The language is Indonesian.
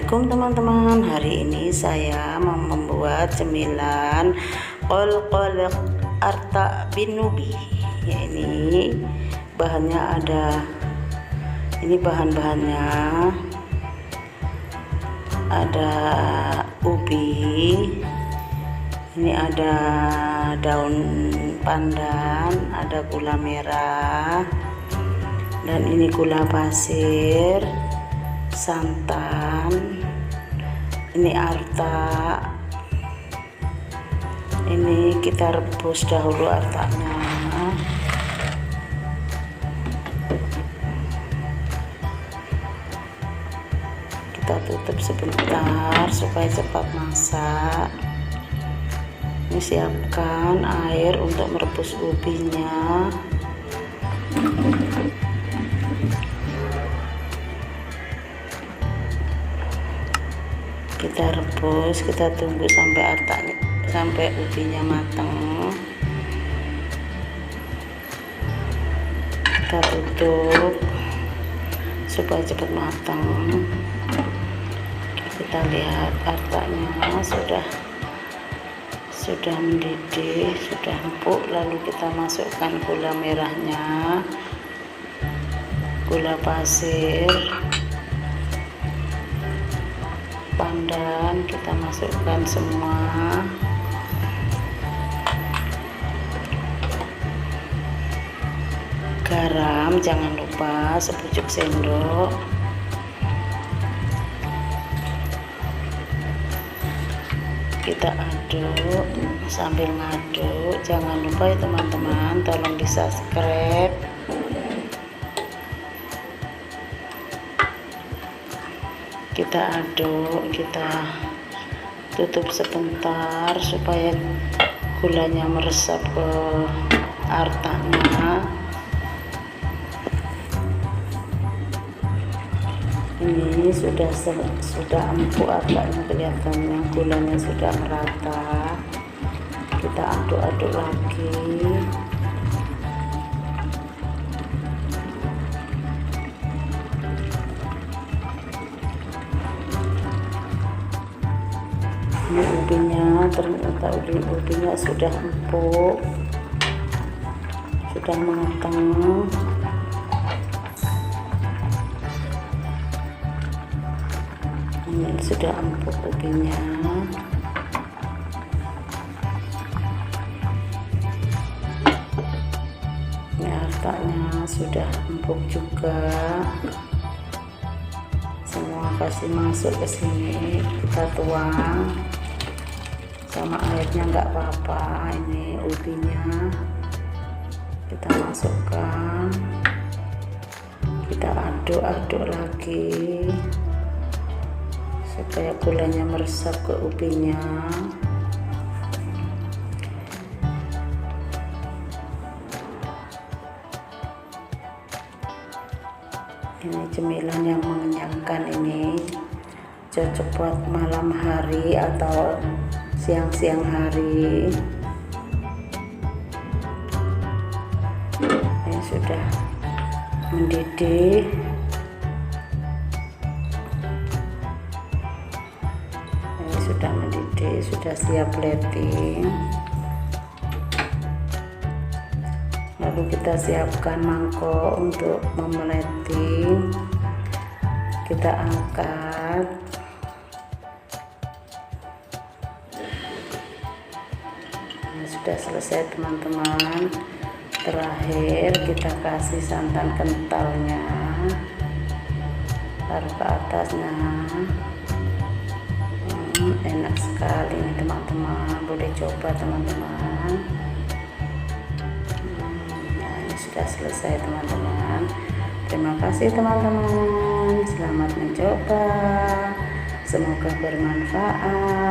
Assalamualaikum teman-teman. Hari ini saya mau membuat cemilan qol-qol arta bin nubi. Ya, ini bahannya ada, ini bahan-bahannya ada ubi, ini ada daun pandan, ada gula merah, dan ini gula pasir, santan, ini arta. Ini kita rebus dahulu artanya. Kita tutup sebentar supaya cepat masak. Ini siapkan air untuk merebus ubinya. Kita rebus, kita tunggu sampai ubinya matang. Kita tutup supaya cepat matang. Kita lihat artanya sudah mendidih, sudah empuk. Lalu kita masukkan gula merahnya, gula pasir, pandan, kita masukkan semua. Garam jangan lupa sepucuk sendok. Kita aduk, sambil ngaduk jangan lupa ya teman-teman, tolong di subscribe. Kita aduk, kita tutup sebentar supaya gulanya meresap ke artanya. Ini sudah empuk artanya, kelihatannya gulanya sudah merata. Kita aduk-aduk lagi. Ini ubinya, ternyata ubinya sudah empuk, sudah matang. Ini sudah empuk ubinya. Ini artanya sudah empuk juga. Semua kasih masuk ke sini, kita tuang. Sama airnya nggak apa-apa. Ini ubinya kita masukkan, kita aduk-aduk lagi supaya gulanya meresap ke ubinya. Ini cemilan yang mengenyangkan, ini cocok buat malam hari atau siang-siang hari. Ini sudah mendidih. Ini sudah mendidih, sudah siap plating. Lalu kita siapkan mangkok untuk memeleting. Kita angkat. Sudah selesai teman-teman. Terakhir kita kasih santan kentalnya, taruh ke atasnya. Enak sekali nih teman-teman, boleh coba teman-teman. Nah, ini sudah selesai teman-teman. Terima kasih teman-teman, selamat mencoba, semoga bermanfaat.